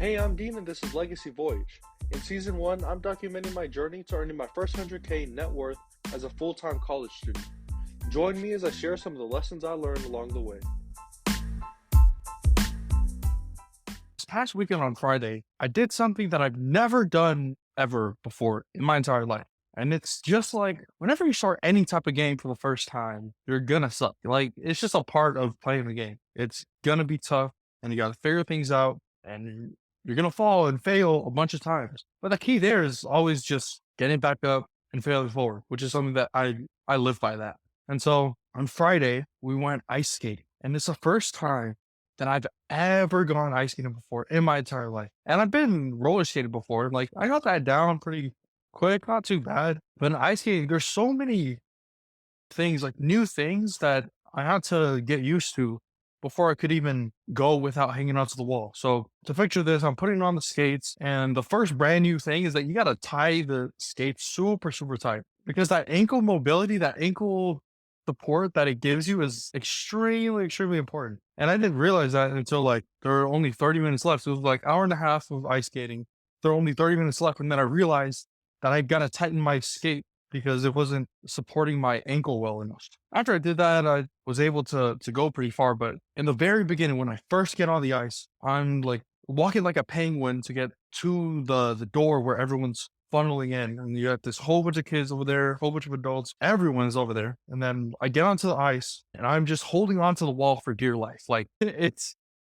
Hey, I'm Dean and this is Legacy Voyage. In Season 1, I'm documenting my journey to earning my first 100K net worth as a full-time college student. Join me as I share some of the lessons I learned along the way. This past weekend on Friday, I did something that I've never done ever before in my entire life. And it's just like whenever you start any type of game for the first time, you're gonna suck. Like it's just a part of playing the game. It's gonna be tough and you gotta figure things out and you're gonna fall and fail a bunch of times. But the key there is always just getting back up and failing forward, which is something that I live by that. And so on Friday, we went ice skating. And it's the first time that I've ever gone ice skating before in my entire life. And I've been roller skating before. Like I got that down pretty quick, not too bad. But in ice skating, there's so many things, like new things that I had to get used to before I could even go without hanging onto the wall. So to picture this, I'm putting on the skates, and the first brand new thing is that you got to tie the skates super, super tight because that ankle mobility, that ankle support that it gives you is extremely, extremely important. And I didn't realize that until like there were only 30 minutes left. So it was like hour and a half of ice skating. There were only 30 minutes left. And then I realized that I got to tighten my skate because it wasn't supporting my ankle well enough. After I did that, I was able to go pretty far. But in the very beginning, when I first get on the ice, I'm like walking like a penguin to get to the door where everyone's funneling in. And you have this whole bunch of kids over there, whole bunch of adults, everyone's over there. And then I get onto the ice and I'm just holding onto the wall for dear life. Like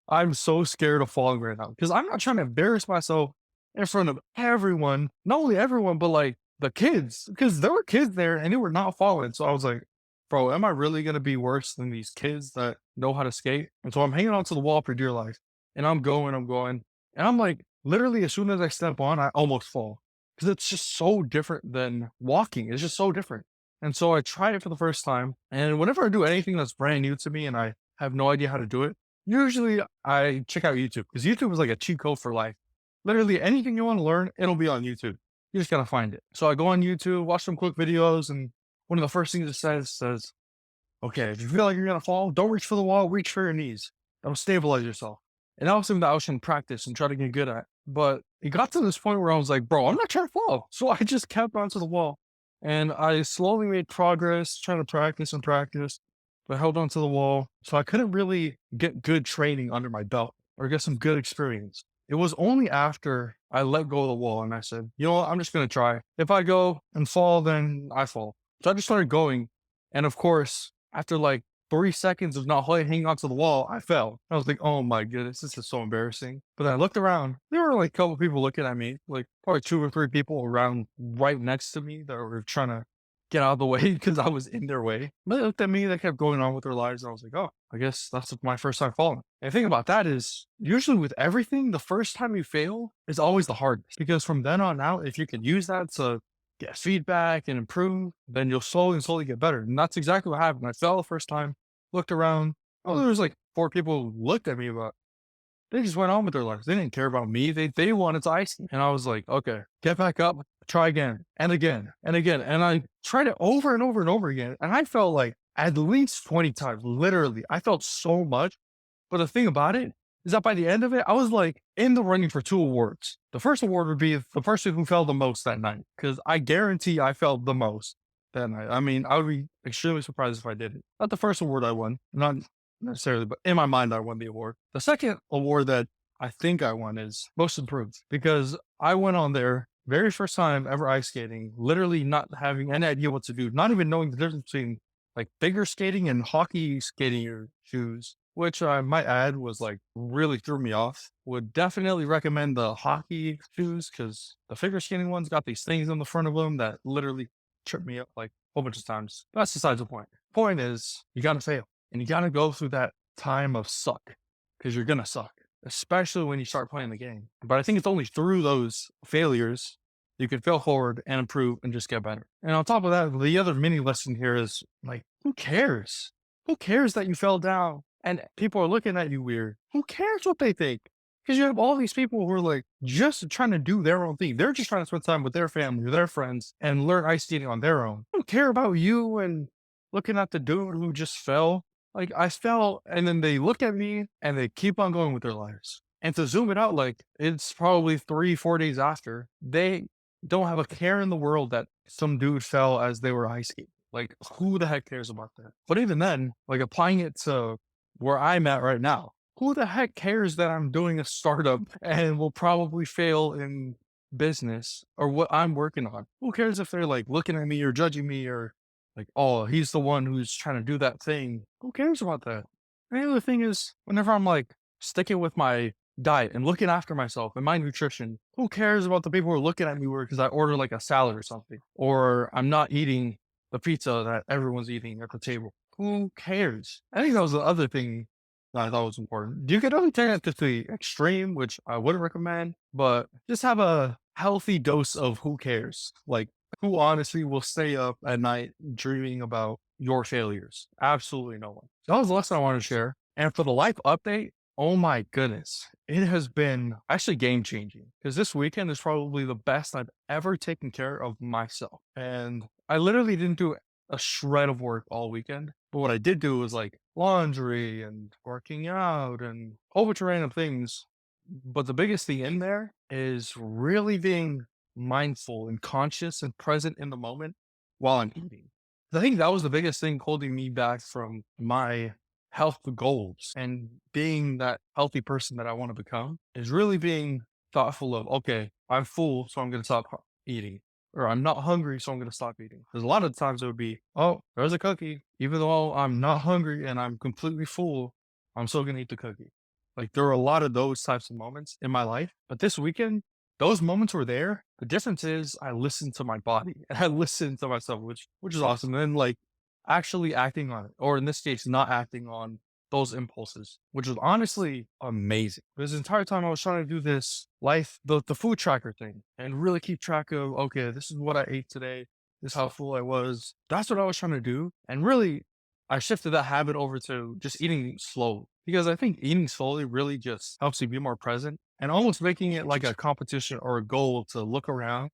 I'm so scared of falling right now because I'm not trying to embarrass myself in front of everyone, not only everyone, but like the kids, because there were kids there and they were not falling. So I was like, bro, am I really going to be worse than these kids that know how to skate? And so I'm hanging onto the wall for dear life and I'm going. And I'm like, literally, as soon as I step on, I almost fall because it's just so different than walking. It's just so different. And so I tried it for the first time. And whenever I do anything that's brand new to me and I have no idea how to do it, usually I check out YouTube because YouTube is like a cheat code for life. Literally anything you want to learn, it'll be on YouTube. You just gotta find it. So I go on YouTube, watch some quick videos, and one of the first things it says, okay, if you feel like you're gonna fall, don't reach for the wall, reach for your knees. That'll stabilize yourself. And that was something that I was trying to practice and try to get good at. But it got to this point where I was like, bro, I'm not trying to fall. So I just kept onto the wall. And I slowly made progress, trying to practice and practice, but held onto the wall. So I couldn't really get good training under my belt or get some good experience. It was only after I let go of the wall and I said, you know what, I'm just going to try. If I go and fall, then I fall. So I just started going. And of course, after like 3 seconds of not hanging onto the wall, I fell. I was like, oh my goodness, this is so embarrassing. But then I looked around. There were like a couple people looking at me, like probably 2 or 3 people around right next to me that were trying to get out of the way because I was in their way. But they looked at me, they kept going on with their lives. And I was like, oh, I guess that's my first time falling. And the thing about that is usually with everything, the first time you fail is always the hardest because from then on out, if you can use that to get feedback and improve, then you'll slowly and slowly get better. And that's exactly what happened. I fell the first time, looked around. Oh, there was like 4 people who looked at me, but they just went on with their lives. They didn't care about me. They wanted to ice me. And I was like, okay, get back up, try again and again and again. And I tried it over and over and over again. And I felt like at least 20 times, literally. I felt so much. But the thing about it is that by the end of it, I was like in the running for 2 awards. The first award would be the person who fell the most that night, because I guarantee I felt the most that night. I mean, I would be extremely surprised if I did it. Not the first award I won, not necessarily, but in my mind, I won the award. The second award that I think I won is most improved because I went on there very first time ever ice skating, literally not having any idea what to do, not even knowing the difference between like figure skating and hockey skating shoes, which I might add was like really threw me off. Would definitely recommend the hockey shoes because the figure skating ones got these things on the front of them that literally tripped me up like a whole bunch of times. That's besides the point. Point is, you gotta fail and you gotta go through that time of suck because you're gonna suck, especially when you start playing the game. But I think it's only through those failures you can fail forward and improve and just get better. And on top of that, the other mini lesson here is like, who cares? Who cares that you fell down and people are looking at you weird? Who cares what they think? Because you have all these people who are like just trying to do their own thing. They're just trying to spend time with their family, their friends, and learn ice skating on their own. They don't care about you and looking at the dude who just fell. Like I fell and then they look at me and they keep on going with their lives. And to zoom it out, like it's probably 3, 4 days after, they don't have a care in the world that some dude fell as they were ice skating. Like, who the heck cares about that? But even then, like applying it to where I'm at right now, who the heck cares that I'm doing a startup and will probably fail in business or what I'm working on? Who cares if they're like looking at me or judging me or like, oh, he's the one who's trying to do that thing? Who cares about that? And the other thing is, whenever I'm like sticking with my diet and looking after myself and my nutrition, who cares about the people who are looking at me weird because I order like a salad or something, or I'm not eating the pizza that everyone's eating at the table? Who cares? I think that was the other thing that I thought was important. You could only take it to the extreme, which I wouldn't recommend, but just have a healthy dose of who cares. Like, who honestly will stay up at night dreaming about your failures? Absolutely no one. That was the lesson I wanted to share. And for the life update, oh my goodness, it has been actually game changing because this weekend is probably the best I've ever taken care of myself. And I literally didn't do a shred of work all weekend. But what I did do was like laundry and working out and a whole bunch of random things. But the biggest thing in there is really being mindful and conscious and present in the moment while I'm eating. I think that was the biggest thing holding me back from my health goals and being that healthy person that I want to become is really being thoughtful of, okay, I'm full, so I'm going to stop eating. Or I'm not hungry, so I'm going to stop eating. Because a lot of the times it would be, oh, there's a cookie. Even though I'm not hungry and I'm completely full, I'm still going to eat the cookie. Like there are a lot of those types of moments in my life. But this weekend, those moments were there. The difference is I listened to my body and I listened to myself, which is awesome. And then like actually acting on it, or in this case, not acting on those impulses, which was honestly amazing. This entire time I was trying to do this the food tracker thing and really keep track of, okay, this is what I ate today. This is how full I was. That's what I was trying to do. And really, I shifted that habit over to just eating slow because I think eating slowly really just helps you be more present and almost making it like a competition or a goal to look around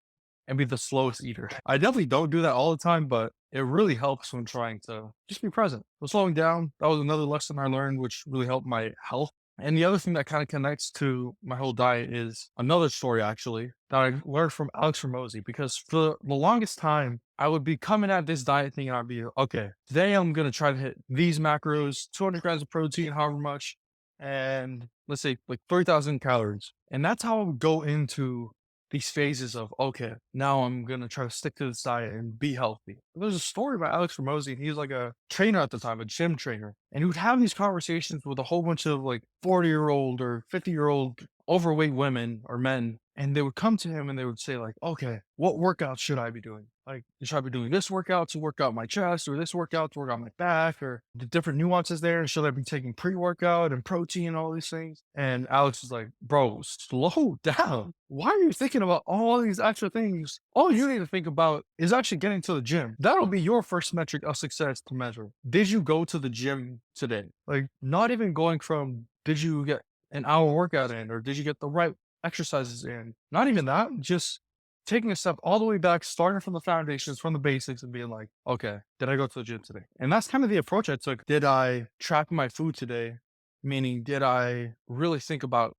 and be the slowest eater. I definitely don't do that all the time, but it really helps when trying to just be present. So slowing down, that was another lesson I learned, which really helped my health. And the other thing that kind of connects to my whole diet is another story actually that I learned from Alex Ramosi because for the longest time, I would be coming at this diet thing and I'd be, okay, today I'm going to try to hit these macros, 200 grams of protein, however much, and let's say like 3,000 calories. And that's how I would go into these phases of, okay, now I'm gonna try to stick to this diet and be healthy. There's a story about Alex Ramosi, and he's like a trainer at the time, a gym trainer, and he would have these conversations with a whole bunch of like 40-year-old or 50-year-old overweight women or men, and they would come to him and they would say like, okay, what workout should I be doing? Like, should I be doing this workout to work out my chest, or this workout to work out my back, or the different nuances there? Should I be taking pre-workout and protein and all these things? And Alex was like, bro, slow down. Why are you thinking about all these extra things? All you need to think about is actually getting to the gym. That'll be your first metric of success to measure. Did you go to the gym today? Like, not even going from, did you get an hour workout in, or did you get the right exercises in? Not even that, just taking a step all the way back, starting from the foundations, from the basics, and being like, okay, did I go to the gym today? And that's kind of the approach I took. Did I track my food today? Meaning, did I really think about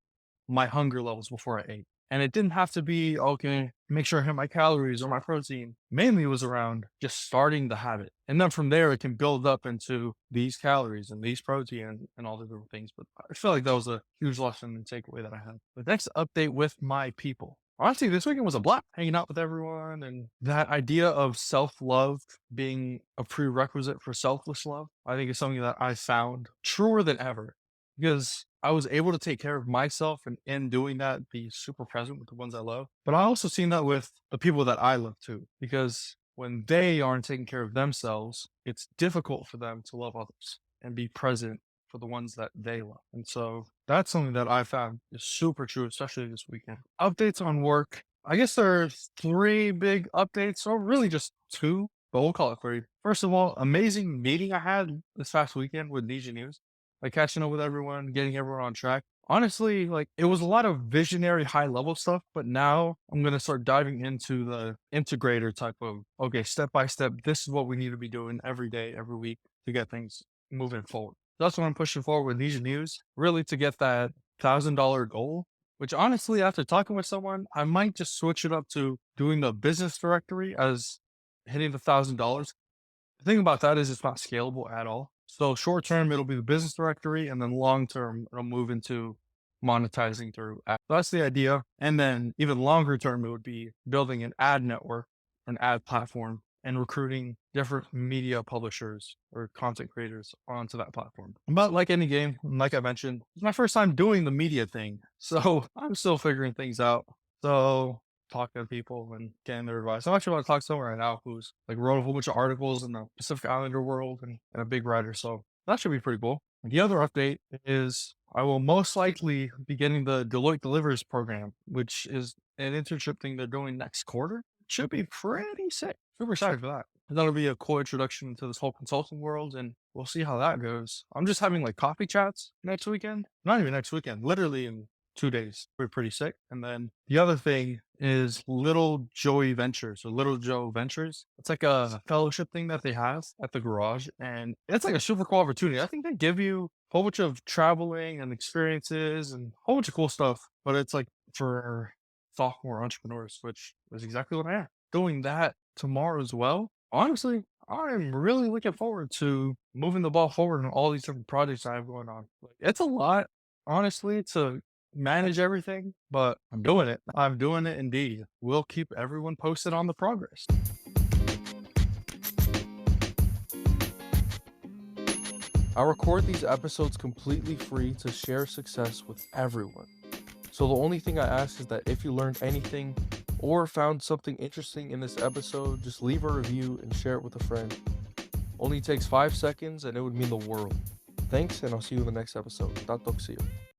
my hunger levels before I ate? And it didn't have to be, okay, make sure I hit my calories or my protein. Mainly it was around just starting the habit. And then from there, it can build up into these calories and these protein and all the different things. But I feel like that was a huge lesson and takeaway that I had. The next update with my people. Honestly, this weekend was a blast hanging out with everyone, and that idea of self love being a prerequisite for selfless love, I think is something that I found truer than ever because I was able to take care of myself and in doing that, be super present with the ones I love. But I also seen that with the people that I love too, because when they aren't taking care of themselves, it's difficult for them to love others and be present for the ones that they love. And so that's something that I found is super true, especially this weekend. Updates on work. I guess there are three big updates, or really just two, but we'll call it three. First of all, amazing meeting I had this past weekend with Ninja News, like catching up with everyone, getting everyone on track. Honestly, like it was a lot of visionary high level stuff, but now I'm going to start diving into the integrator type of, okay, step by step, this is what we need to be doing every day, every week to get things moving forward. That's what I'm pushing forward with Ninja News, really to get that $1,000 goal, which honestly, after talking with someone, I might just switch it up to doing the business directory as hitting the $1,000. The thing about that is it's not scalable at all. So short term, it'll be the business directory, and then long term, it'll move into monetizing through ads. So that's the idea. And then even longer term, it would be building an ad network, an ad platform, and recruiting different media publishers or content creators onto that platform. But like any game, like I mentioned, it's my first time doing the media thing. So I'm still figuring things out. So talking to people and getting their advice. I'm actually about to talk to someone right now who's like wrote a whole bunch of articles in the Pacific Islander world and a big writer. So that should be pretty cool. And the other update is I will most likely be getting the Deloitte Delivers program, which is an internship thing they're doing next quarter. Should be pretty sick. Super excited for that. And that'll be a cool introduction to this whole consulting world, and we'll see how that goes. I'm just having like coffee chats next weekend. Not even next weekend, literally in 2 days. We're pretty sick. And then the other thing is Little Joey Ventures or Little Joe Ventures. It's like a fellowship thing that they have at the garage, and it's like a super cool opportunity. I think they give you a whole bunch of traveling and experiences and a whole bunch of cool stuff, but it's like for sophomore entrepreneurs, which is exactly what I am. Doing that tomorrow as well. Honestly, I'm really looking forward to moving the ball forward on all these different projects I have going on. Like, it's a lot, honestly, to manage everything, but I'm doing it. I'm doing it indeed. We'll keep everyone posted on the progress. I record these episodes completely free to share success with everyone. So the only thing I ask is that if you learned anything or found something interesting in this episode, just leave a review and share it with a friend. Only takes 5 seconds and it would mean the world. Thanks, and I'll see you in the next episode. Tatok, see you.